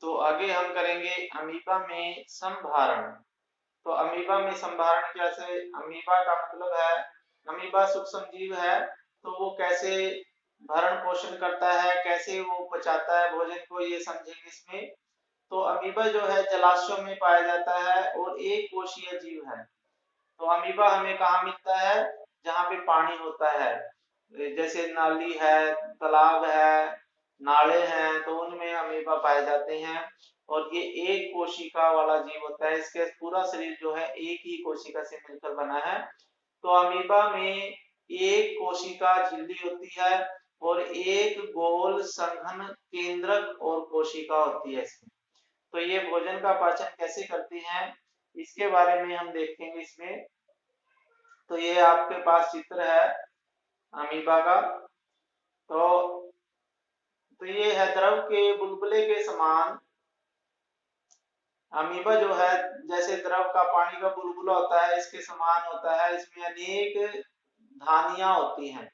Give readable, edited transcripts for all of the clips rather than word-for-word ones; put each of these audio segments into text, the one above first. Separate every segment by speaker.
Speaker 1: तो आगे हम करेंगे अमीबा में संभारण। तो अमीबा में संभारण कैसे, अमीबा का मतलब है, अमीबा सूक्ष्म जीव है, तो वो कैसे भरण पोषण करता है, कैसे वो पचाता है भोजन को, ये समझेंगे इसमें। तो अमीबा जो है जलाशयों में पाया जाता है और एक कोशीय जीव है। तो अमीबा हमें कहाँ मिलता है, जहाँ पे पानी होता है, जैसे नाली है, तालाब है, नाले हैं, तो उनमें अमीबा पाए जाते हैं। और ये एक कोशिका वाला जीव होता है, इसके पूरा शरीर जो है एक ही कोशिका से मिलकर बना है। तो अमीबा में एक कोशिका झिल्ली होती है और एक गोल संघन केंद्रक और कोशिका होती है इसमें। तो ये भोजन का पाचन कैसे करते हैं, इसके बारे में हम देखेंगे इसमें। तो ये आपके पास चित्र है अमीबा का। तो ये है द्रव के बुलबुले के समान। अमीबा जो है जैसे द्रव का पानी का बुलबुला होता है, इसके समान होता है। इसमें अनेक धानियां होती हैं,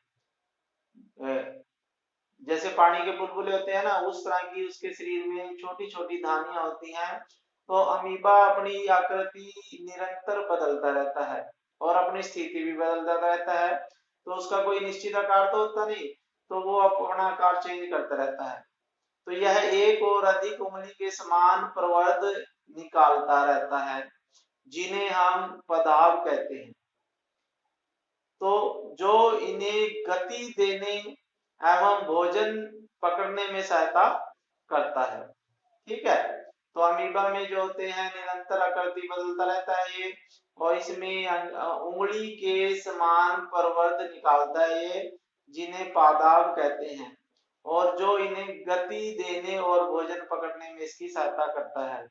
Speaker 1: जैसे पानी के बुलबुले होते हैं ना, उस तरह की उसके शरीर में छोटी छोटी धानियां होती हैं। तो अमीबा अपनी आकृति निरंतर बदलता रहता है और अपनी स्थिति भी बदलता रहता है। तो उसका कोई निश्चित आकार तो होता नहीं, तो वो अपना आकार चेंज करता रहता है। तो यह एक और अधिक उंगली के समान प्रवर्ध निकालता रहता है, जिन्हें हम पदाव कहते हैं। तो जो इन्हें गति देने एवं भोजन पकड़ने में सहायता करता है। ठीक है, तो अमीबा में जो होते हैं निरंतर आकृति बदलता रहता है ये, और इसमें उंगली के समान प्रवर्ध निकालता है ये, जिन्हें पादाव कहते हैं, और जो इन्हें गति देने और भोजन पकड़ने में इसकी सहायता करता है।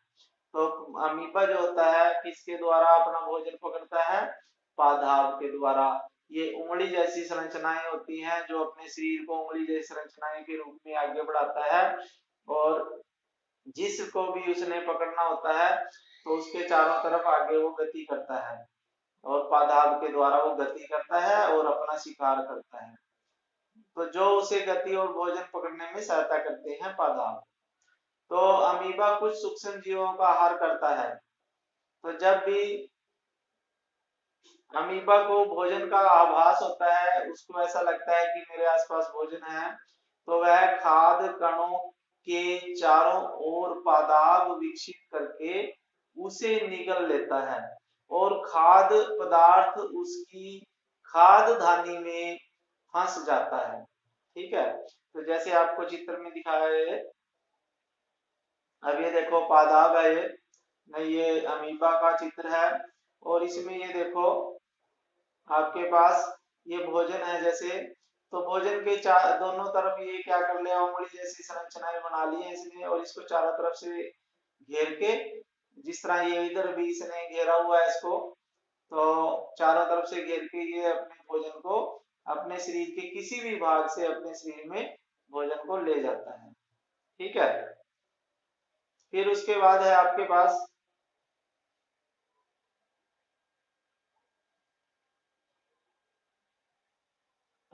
Speaker 1: तो अमीबा जो होता है किसके द्वारा अपना भोजन पकड़ता है, पादाव के द्वारा। ये उंगली जैसी संरचनाएं होती हैं, जो अपने शरीर को उंगली जैसी संरचनाएं के रूप में आगे बढ़ाता है, और जिसको भी उसने पकड़ना होता है तो उसके चारों तरफ आगे वो गति करता है, और पादाव के द्वारा वो गति करता है और अपना शिकार करता है। तो जो उसे गति और भोजन पकड़ने में सहायता करते हैं पादाव। तो अमीबा कुछ सूक्ष्म जीवों का आहार करता है। तो जब भी अमीबा को भोजन का आभास होता है, उसको ऐसा लगता है कि मेरे आसपास भोजन है, तो वह खाद्य कणों के चारों ओर पादाव विकसित करके उसे निगल लेता है, और खाद्य पदार्थ उसकी खाद्य धानी में फंस जाता है। ठीक है, तो जैसे आपको चित्र में दिखाया है, अब ये देखो पादाव है ये अमीबा का चित्र है, और इसमें ये देखो आपके पास ये भोजन है जैसे, तो भोजन के चार दोनों तरफ ये क्या कर लिया, उंगली जैसी संरचनाएं बना ली है इसने, और इसको चारों तरफ से घेर के, जिस तरह ये इधर भी इसने घेरा हुआ है इसको, तो चारों तरफ से घेर के ये अपने भोजन को अपने शरीर के किसी भी भाग से अपने शरीर में भोजन को ले जाता है। ठीक है, फिर उसके बाद है आपके पास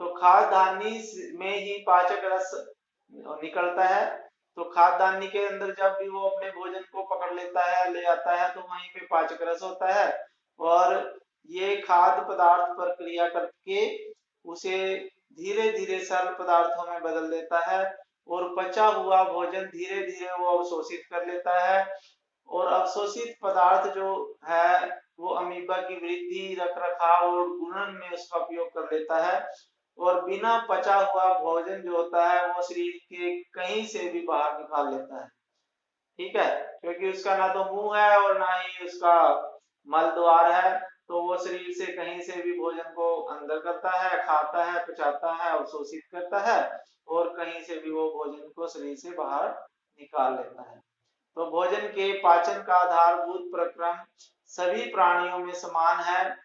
Speaker 1: तो खाद्यान्नी में ही पाचक रस निकलता है। तो खाद्यान्नी के अंदर जब भी वो अपने भोजन को पकड़ लेता है, ले आता है, तो वहीं पे पाचक रस होता है, और ये खाद्य पदार्थ पर क्रिया करके उसे धीरे धीरे सरल पदार्थों में बदल देता है, और पचा हुआ भोजन धीरे धीरे वो अवशोषित कर लेता है, और अवशोषित पदार्थ जो है वो अमीबा की वृद्धि, रख रखाव और गुणन में उसका उपयोग कर लेता है, और बिना पचा हुआ भोजन जो होता है वो शरीर के कहीं से भी बाहर निकाल लेता है। ठीक है, क्योंकि उसका ना तो मुंह है और ना ही उसका मल द्वार है, तो वो शरीर से कहीं से भी भोजन को अंदर करता है, खाता है, पचाता है, अवशोषित करता है, और कहीं से भी वो भोजन को शरीर से बाहर निकाल लेता है। तो भोजन के पाचन का आधारभूत प्रक्रम सभी प्राणियों में समान है,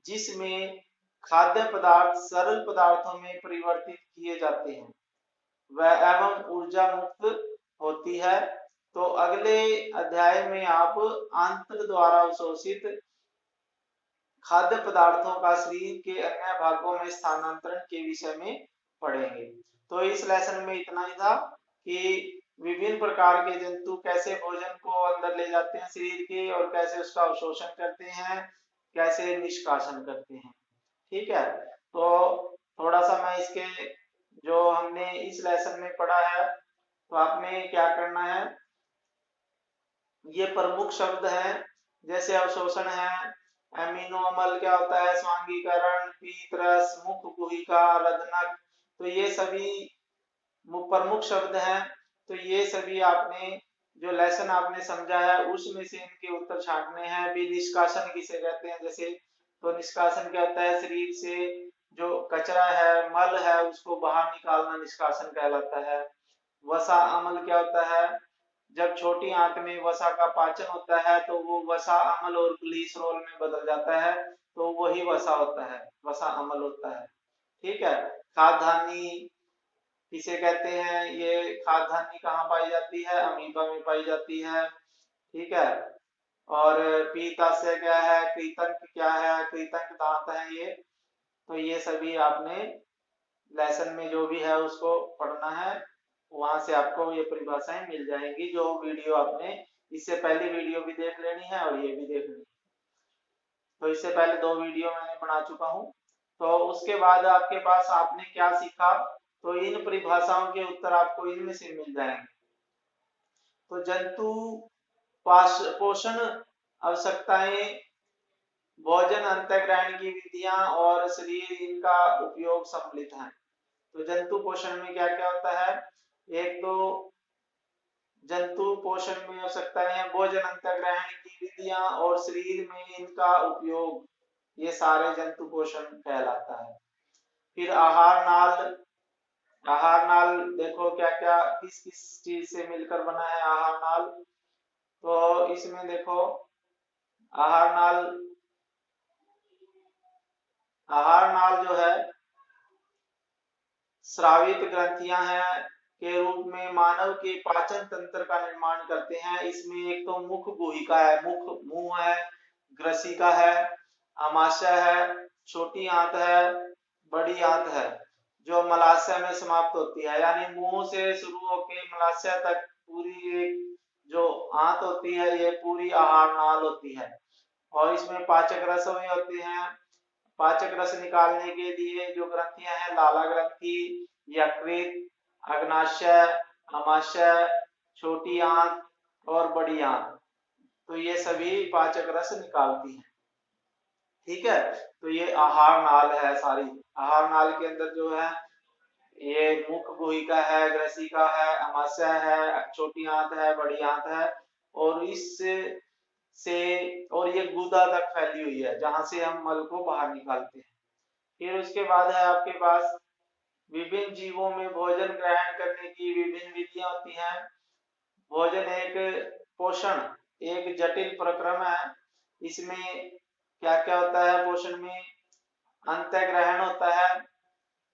Speaker 1: जिसमें खाद्य पदार्थ सरल पदार्थों में परिवर्तित किए जाते हैं वह एवं ऊर्जा मुक्त होती है। तो अगले अध्याय में आप आंत्र द्वारा अवशोषित खाद्य पदार्थों का शरीर के अन्य भागों में स्थानांतरण के विषय में पढ़ेंगे। तो इस लेसन में इतना ही था कि विभिन्न प्रकार के जंतु कैसे भोजन को अंदर ले जाते हैं शरीर के और कैसे उसका अवशोषण करते हैं, कैसे निष्कासन करते हैं। ठीक है, तो थोड़ा सा मैं इसके जो हमने इस लेसन में पढ़ा है, तो आपने क्या करना है, ये प्रमुख शब्द हैं जैसे अवशोषण है, एमिनो अम्ल क्या होता है, स्वांगीकरण, पीत रस, मुख गुहिका, रदनक, तो ये सभी प्रमुख शब्द हैं। तो ये सभी आपने जो लेसन आपने समझा है उसमें से इनके उत्तर छांटने हैं। भी निष्कासन किसे कहते हैं, जैसे तो निष्कासन क्या होता है, शरीर से जो कचरा है, मल है, उसको बाहर निकालना निष्कासन कहलाता है। वसा अम्ल क्या होता है, जब छोटी आंत में वसा का पाचन होता है तो वो वसा अम्ल और ग्लिसरॉल में बदल जाता है, तो वही वसा होता है, वसा अम्ल होता है। ठीक है, खाद्यान्नी किसे कहते हैं, ये खाद्यान्नी कहाँ पाई जाती है, अमीबा में पाई जाती है। ठीक है, और पीताशय क्या है, कृतंक क्या है, कृतंक दांत है ये। तो ये सभी आपने लेसन में जो भी है उसको पढ़ना है, वहां से आपको ये परिभाषाएं मिल जाएंगी। जो वीडियो आपने इससे पहले वीडियो भी देख लेनी है और ये भी देख लेनी है। तो इससे पहले 2 वीडियो मैंने बना चुका हूँ। तो उसके बाद आपके पास आपने क्या सीखा, तो इन परिभाषाओं के उत्तर आपको इनमें से मिल जाएंगे। तो जंतु पोषण आवश्यकताएं, भोजन अंतःग्रहण की विधियां और शरीर, इनका उपयोग सम्मिलित है। तो जंतु पोषण में क्या क्या होता है, एक तो जंतु पोषण में आवश्यकताएं हैं, भोजन अंतःग्रहण की विधियां और शरीर में इनका उपयोग, ये सारे जंतु पोषण कहलाता है। फिर आहार नाल, आहार नाल देखो क्या क्या किस किस चीज से मिलकर बना है आहार नाल। तो इसमें देखो आहार नाल, आहार नाल जो है स्रावित ग्रंथियां हैं के रूप में मानव के पाचन तंत्र का निर्माण करते हैं। इसमें एक तो मुख गुहिका है, मुख मुंह है, ग्रसिका है, आमाशय है, छोटी आंत है, बड़ी आंत है, जो मलाशय में समाप्त होती है। यानी मुंह से शुरू होकर मलाशय तक पूरी एक जो आंत होती है ये पूरी आहार नाल होती है। और इसमें पाचक रस हुए होते हैं। पाचक रस निकालने के लिए जो ग्रंथियां हैं, लाला ग्रंथि, यकृत, अग्नाशय, आमाशय, छोटी आंत और बड़ी आंत, तो ये सभी पाचक रस निकालती हैं। ठीक है, तो ये आहार नाल है सारी। आहार नाल के अंदर जो है ये मुख गुहिका है, ग्रसिका है, आमाशय है, छोटी आंत है, बड़ी आंत है, और इस से और ये गुदा तक फैली हुई है जहां से हम मल को बाहर निकालते हैं। फिर उसके बाद है आपके पास विभिन्न जीवों में भोजन ग्रहण करने की विभिन्न विधियां होती हैं। भोजन एक पोषण एक जटिल प्रक्रम है। इसमें क्या क्या होता है, पोषण में अंतःग्रहण होता है,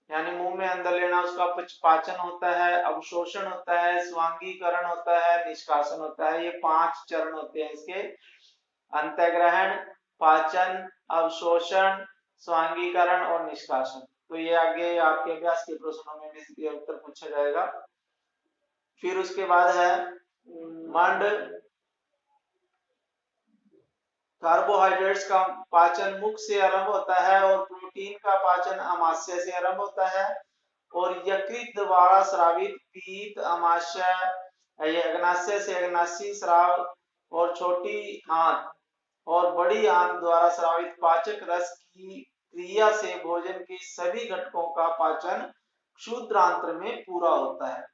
Speaker 1: यानी मुंह में अंदर लेना, उसका पाचन होता है, अवशोषण होता है, स्वांगीकरण होता है, निष्कासन होता है। ये 5 चरण होते हैं इसके, अंतःग्रहण, पाचन, अवशोषण, स्वांगीकरण और निष्कासन। तो ये आगे आपके अभ्यास के प्रश्नों में भी उत्तर पूछा जाएगा। फिर उसके बाद है मंड, कार्बोहाइड्रेट्स का पाचन मुख से आरंभ होता है और प्रोटीन का पाचन आमाशय से आरंभ होता है। और यकृत द्वारा स्रावित पीत, आमाशय, अग्नाशय से अग्नाशी स्राव और छोटी आंत और बड़ी आंत द्वारा स्रावित पाचक रस की क्रिया से भोजन के सभी घटकों का पाचन क्षुद्रांत्र में पूरा होता है।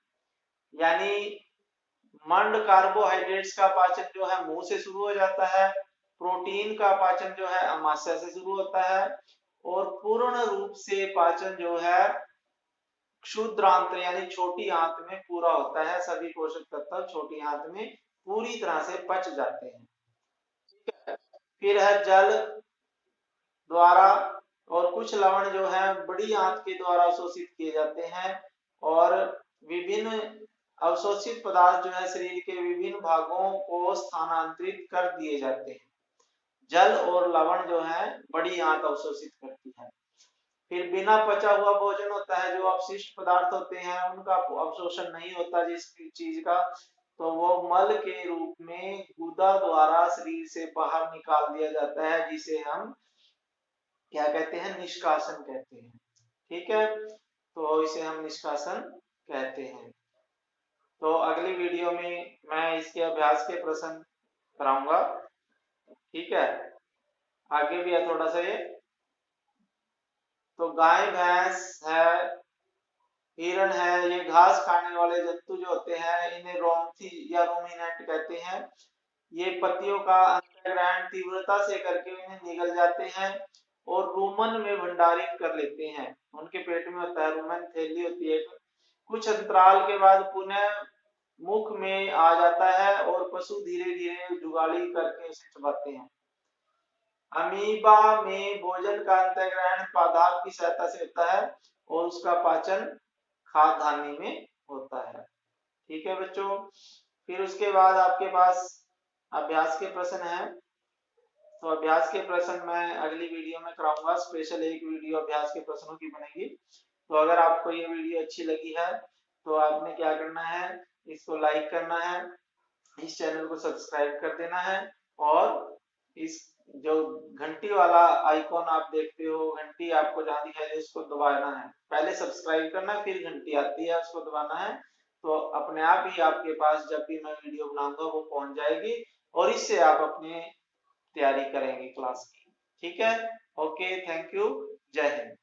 Speaker 1: यानी मंड कार्बोहाइड्रेट्स का पाचन जो है मुंह से शुरू हो जाता है, प्रोटीन का पाचन जो है आमाशय से शुरू होता है, और पूर्ण रूप से पाचन जो है क्षुद्रांत यानी छोटी आंत में पूरा होता है। सभी पोषक तत्व छोटी आंत में पूरी तरह से पच जाते हैं। ठीक है, फिर है जल द्वारा, और कुछ लवण जो है बड़ी आंत के द्वारा अवशोषित किए जाते हैं, और विभिन्न अवशोषित पदार्थ जो है शरीर के विभिन्न भागों को स्थानांतरित कर दिए जाते हैं। जल और लवण जो है बड़ी आंत अवशोषित करती है। फिर बिना पचा हुआ भोजन होता है, जो अपशिष्ट पदार्थ होते हैं उनका अवशोषण नहीं होता जिस चीज का, तो वो मल के रूप में गुदा द्वारा शरीर से बाहर निकाल दिया जाता है, जिसे हम क्या कहते हैं, निष्कासन कहते हैं। ठीक है, तो इसे हम निष्कासन कहते हैं। तो अगली वीडियो में मैं इसके अभ्यास के प्रश्न कराऊंगा। ठीक है, आगे भी है थोड़ा सा ये। तो गाय भैंस है, हिरण है, ये घास खाने वाले जंतु जो होते हैं इन्हें रोमथी या रूमिनेंट कहते हैं। ये पत्तियों का अंतर्ग्रहण तीव्रता से करके इन्हें निगल जाते हैं और रूमन में भंडारित कर लेते हैं। उनके पेट में होता है रूमन, थैली होती है। कुछ अंतराल के बाद पुनः मुख में आ जाता है और पशु धीरे धीरे जुगाली करके उसे चबाते हैं। अमीबा में भोजन का अंतर्ग्रहण पादाप की सहायता से होता है और उसका पाचन खाद्यान्नी में होता है। ठीक है बच्चों, फिर उसके बाद आपके पास अभ्यास के प्रश्न है। तो अभ्यास के प्रश्न मैं अगली वीडियो में कराऊंगा, स्पेशल एक वीडियो अभ्यास के प्रश्नों की बनेगी। तो अगर आपको ये वीडियो अच्छी लगी है तो आपने क्या करना है, इसको लाइक करना है, इस चैनल को सब्सक्राइब कर देना है, और इस जो घंटी वाला आइकॉन आप देखते हो, घंटी आपको जहां दिखाई दे उसको दबाना है। पहले सब्सक्राइब करना है, फिर घंटी आती है उसको दबाना है, तो अपने आप ही आपके पास जब भी मैं वीडियो बनाऊंगा वो पहुंच जाएगी, और इससे आप अपने तैयारी करेंगे क्लास की। ठीक है, ओके, थैंक यू, जय हिंद।